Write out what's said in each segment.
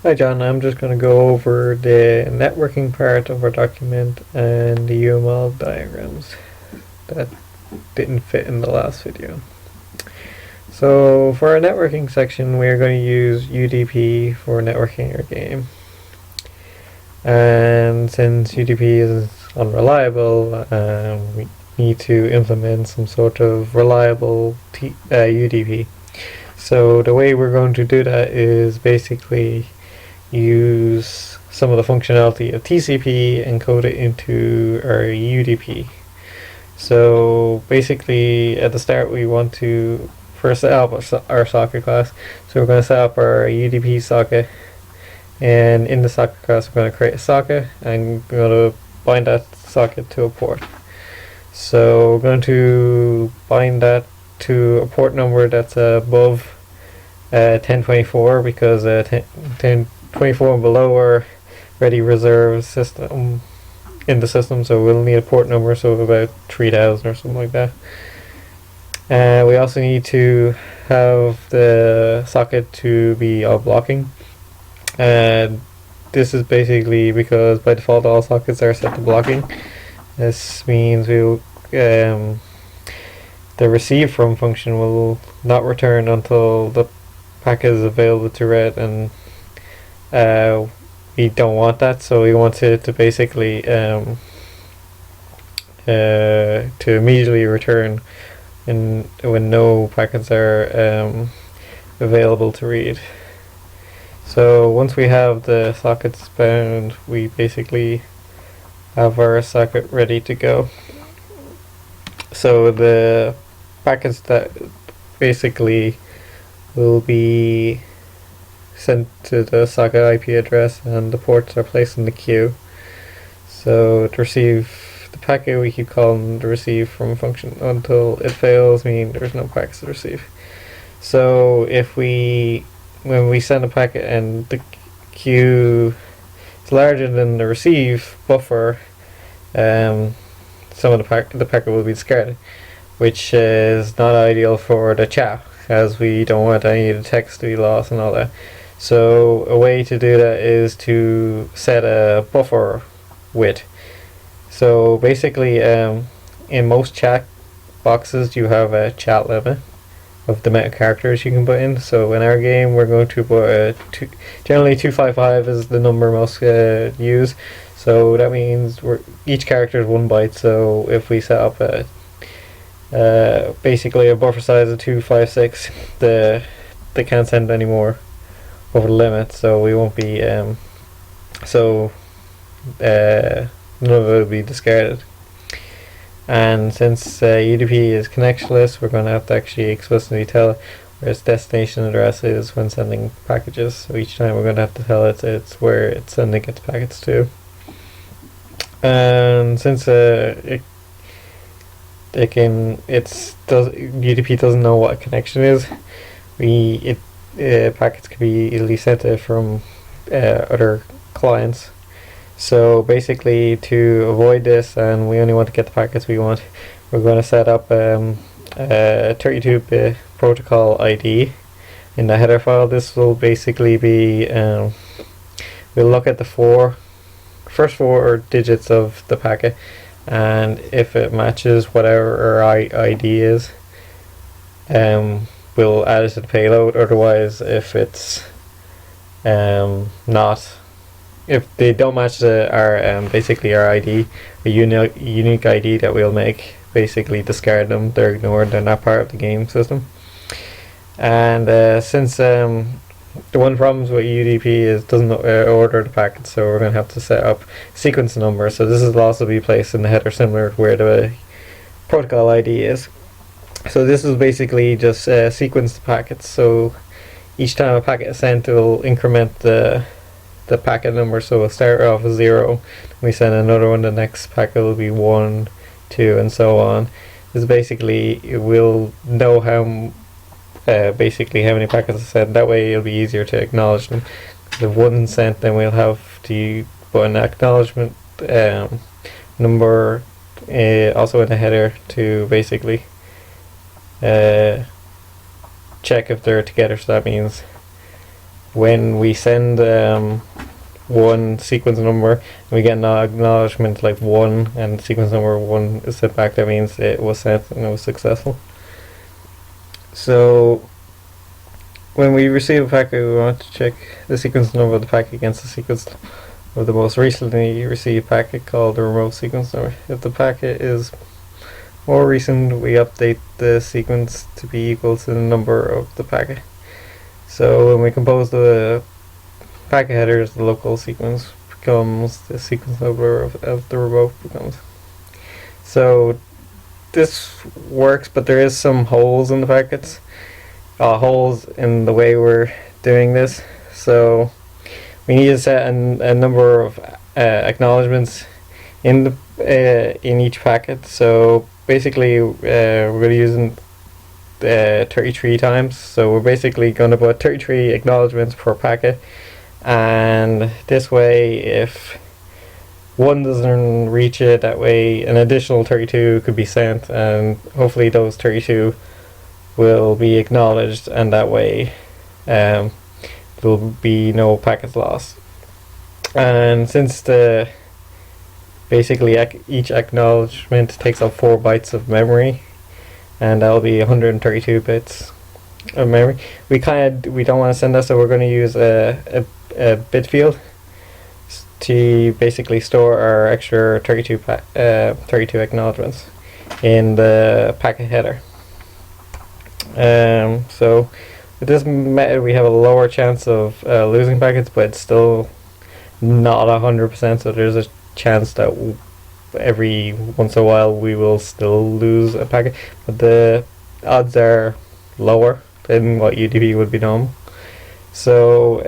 Hi John, I'm just going to go over the networking part of our document and the UML diagrams that didn't fit in the last video. So for our networking section, we're going to use UDP for networking our game. And since UDP is unreliable, we need to implement some sort of reliable UDP. So the way we're going to do that is basically use some of the functionality of TCP and code it into our UDP. So basically at the start we want to first set up our socket class. So we're going to set up our UDP socket, and in the socket class we're going to create a socket and we're going to bind that socket to a port. So we're going to bind that to a port number that's above 1024 because 1024 and below are ready reserve system in the system, so we'll need a port number, so about 3000 or something like that. We also need to have the socket to be all blocking. This is basically because by default all sockets are set to blocking. This means we'll the receive from function will not return until the packet is available to read, and we don't want that, so we want it to basically to immediately return when no packets are available to read. So once we have the sockets bound, we basically have our socket ready to go. So the packets that basically will be sent to the socket IP address, and the ports are placed in the queue. So to receive the packet, we keep calling the receive from function until it fails, meaning there's no packets to receive. So when we send a packet and the queue is larger than the receive buffer, some of the packet will be discarded, which is not ideal for the chat, as we don't want any of the text to be lost and all that. So a way to do that is to set a buffer width. So basically in most chat boxes you have a chat limit of the amount of characters you can put in. So in our game we're going to put generally 255 is the number most used. So that means each character is 1 byte. So if we set up basically a buffer size of 256, they can't send any more over the limit, so we won't be none of it will be discarded. And since UDP is connectionless, we're going to have to actually explicitly tell it where its destination address is when sending packages. So each time we're going to have to tell it it's where it's sending its packets to. And since UDP doesn't know what a connection is, packets can be easily sent from other clients. So basically, to avoid this, and we only want to get the packets we want, we're going to set up a 32-bit protocol ID in the header file. This will basically be we'll look at the first four digits of the packet, and if it matches whatever our ID is, we'll add it to the payload. Otherwise, if it's if they don't match our basically our ID, a unique ID that we'll make, basically discard them. They're ignored. They're not part of the game system. And since the one problem with UDP is doesn't order the packets, so we're going to have to set up sequence number. So this will also be placed in the header, similar to where the protocol ID is. So this is basically just sequence the packets. So each time a packet is sent, it will increment the packet number. So we'll start off with 0. We send another one. The next packet will be 1, 2, and so on. This basically we'll know how many packets are sent. That way it'll be easier to acknowledge them. If one is sent, then we'll have to put an acknowledgement number also in the header to basically check if they're together. So that means when we send one sequence number and we get an acknowledgement like 1 and sequence number 1 is sent back, that means it was sent and it was successful. So when we receive a packet, we want to check the sequence number of the packet against the sequence of the most recently received packet, called the remote sequence number. If the packet is more recent, we update the sequence to be equal to the number of the packet. So when we compose the packet headers, the local sequence becomes the sequence number of the remote becomes. So this works, but there is some holes in the packets, holes in the way we're doing this. So we need to set a number of acknowledgements in each packet. So basically, we're going to use 33 times. So we're basically going to put 33 acknowledgements per packet, and this way, if one doesn't reach it, that way an additional 32 could be sent, and hopefully those 32 will be acknowledged, and that way there will be no packets lost. And since basically each acknowledgement takes up 4 bytes of memory, and that'll be 132 bits of memory, we don't want to send that, so we're going to use a bit field to basically store our extra 32 acknowledgements in the packet header. So with this method, we have a lower chance of losing packets, but it's still not 100%. So there's a chance that every once in a while we will still lose a packet, but the odds are lower than what UDP would be normal. So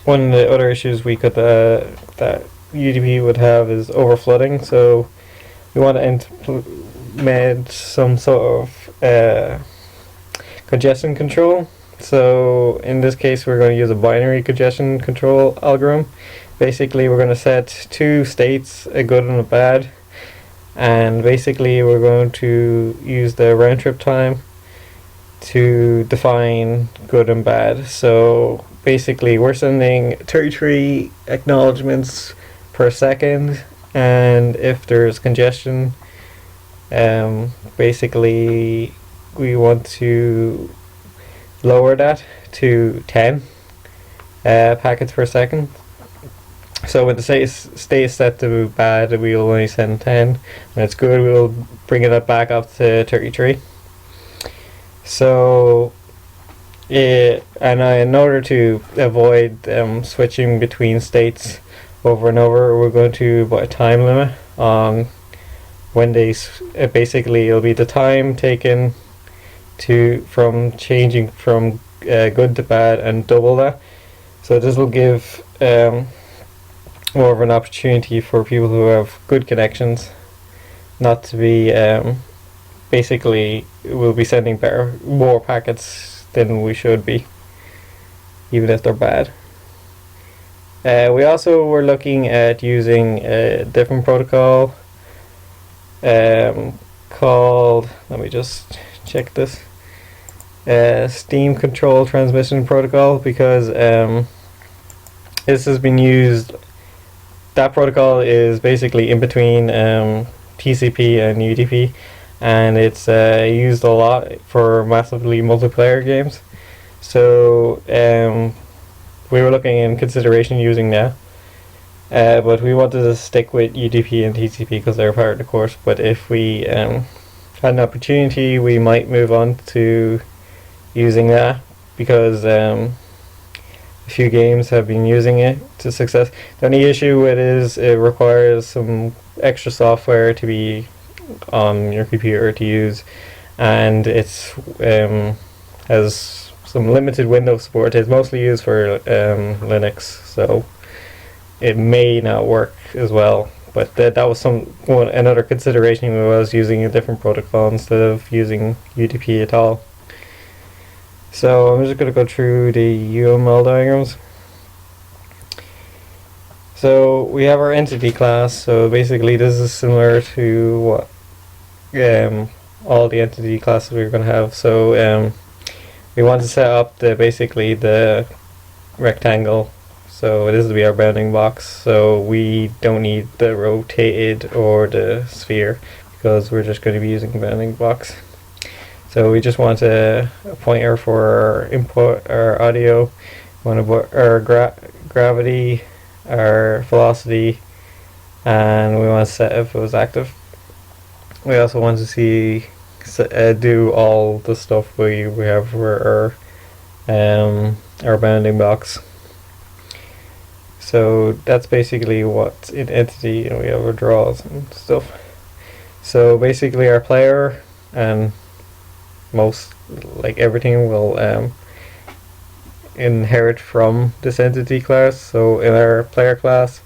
one of the other issues that UDP would have is overflooding. So we want to implement some sort of congestion control. So in this case, we're going to use a binary congestion control algorithm. Basically, we're going to set 2 states, a good and a bad, and basically we're going to use the round trip time to define good and bad. So basically we're sending 33 acknowledgements per second, and if there's congestion, basically we want to lower that to 10 packets per second. So when the state is set to bad, we'll only send 10. When it's good, we'll bring it back up to 33. So and in order to avoid switching between states over and over, we're going to put a time limit on when they basically it'll be the time taken from changing from good to bad, and double that. So this will give more of an opportunity for people who have good connections not to be basically we'll be sending more packets than we should be, even if they're bad. We also were looking at using a different protocol called, let me just check this, Steam Control Transmission Protocol, because this has been used. That protocol is basically in between TCP and UDP, and it's used a lot for massively multiplayer games. So we were looking in consideration using that, but we wanted to stick with UDP and TCP because they're part of the course. But if we had an opportunity, we might move on to using that, because a few games have been using it to success. The only issue with it is it requires some extra software to be on your computer to use, and it's has some limited Windows support. It's mostly used for Linux, so it may not work as well. But that was another consideration. We was using a different protocol instead of using UDP at all. So I'm just going to go through the UML diagrams. So we have our entity class. So basically this is similar to what all the entity classes we're going to have. So we want to set up basically the rectangle. So this will be our bounding box. So we don't need the rotated or the sphere because we're just going to be using the bounding box. So we just want a pointer for our input, our audio. We want to put our gravity, our velocity, and we want to set if it was active. We also want to see do all the stuff we have for our bounding box. So that's basically what's in Entity, and we have our draws and stuff. So basically our player and most, like everything, will inherit from this Entity class. So in our player class,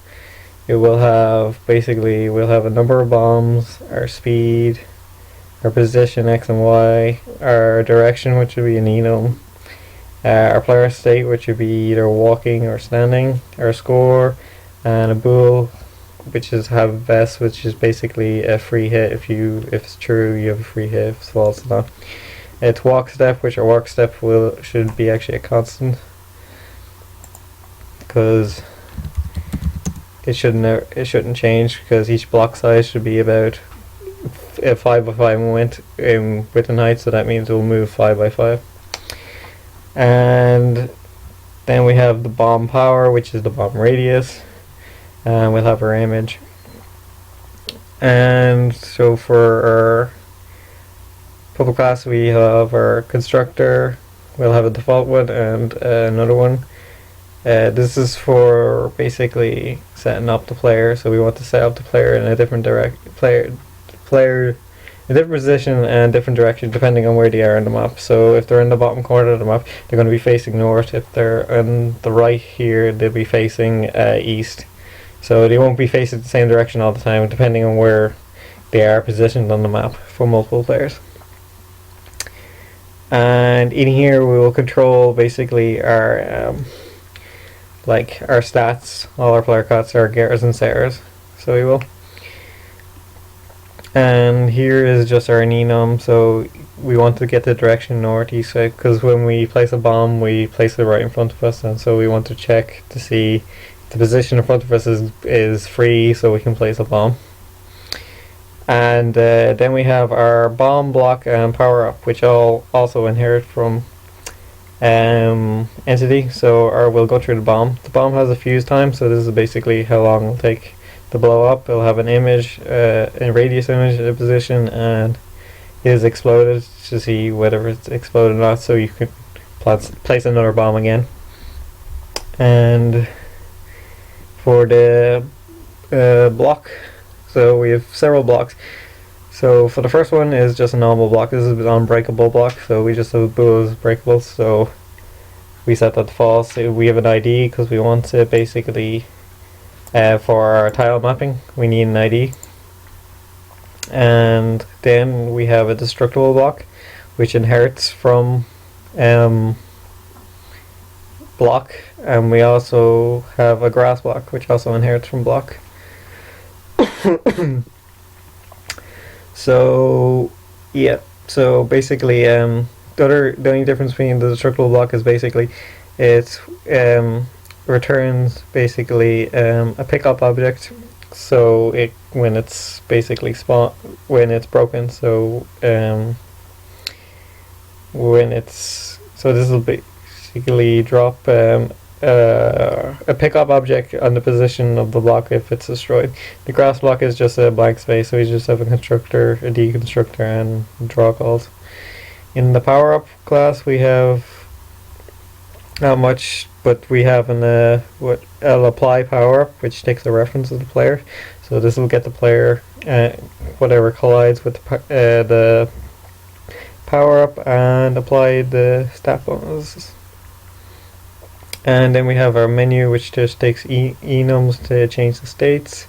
it will have, basically we'll have a number of bombs, our speed, our position X and Y, our direction, which would be an enum, our player state, which would be either walking or standing, our score, and a bool, which is have vest, which is basically a free hit. If it's true, you have a free hit. If it's false, it's not. It's walk step, which our walk step should be actually a constant, because it shouldn't change, because each block size should be about a 5 by 5 width and height. So that means it will move 5 by 5. And then we have the bomb power, which is the bomb radius, and we'll have our image. And so for our public class, we have our constructor. We'll have a default one and another one. This is for basically setting up the player. So we want to set up the player in a different player in a different position and different direction depending on where they are on the map. So if they're in the bottom corner of the map, they're going to be facing north. If they're on the right here, they'll be facing east. So they won't be facing the same direction all the time, depending on where they are positioned on the map for multiple players. And in here we will control basically our like our stats, all our player costs, our getters and setters. So we will. And here is just our enum. So we want to get the direction north, east, south, because when we place a bomb, we place it right in front of us, and so we want to check to see the position in front of us is free, so we can place a bomb. And then we have our bomb, block, and power up, which all also inherit from Entity. So we'll go through the bomb. The bomb has a fuse time, so this is basically how long it'll take to blow up. It'll have an image, a radius image, a position, and it is exploded to see whether it's exploded or not, so you can place another bomb again. And for the block, so we have several blocks. So for the first one is just a normal block. This is an unbreakable block, so we just have bool as breakable, so we set that to false. We have an ID because we want to basically for our tile mapping we need an ID. And then we have a destructible block which inherits from block, and we also have a grass block which also inherits from block. So yeah, so basically the only difference between the destructible block is basically it returns basically a pickup object, so when it's basically when it's broken. So this will basically drop a pickup object on the position of the block if it's destroyed. The grass block is just a blank space, so we just have a constructor, a deconstructor, and draw calls. In the power up class we have not much, but we have an apply power up, which takes the reference of the player. So this will get the player whatever collides with the power up and apply the stat bonuses. And then we have our menu, which just takes enums to change the states,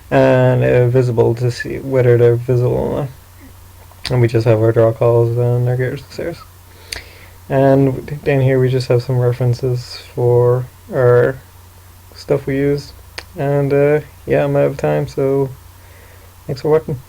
and visible to see whether they're visible or not. And we just have our draw calls and our getters and setters. And then here we just have some references for our stuff we use. And yeah, I'm out of time, so thanks for watching.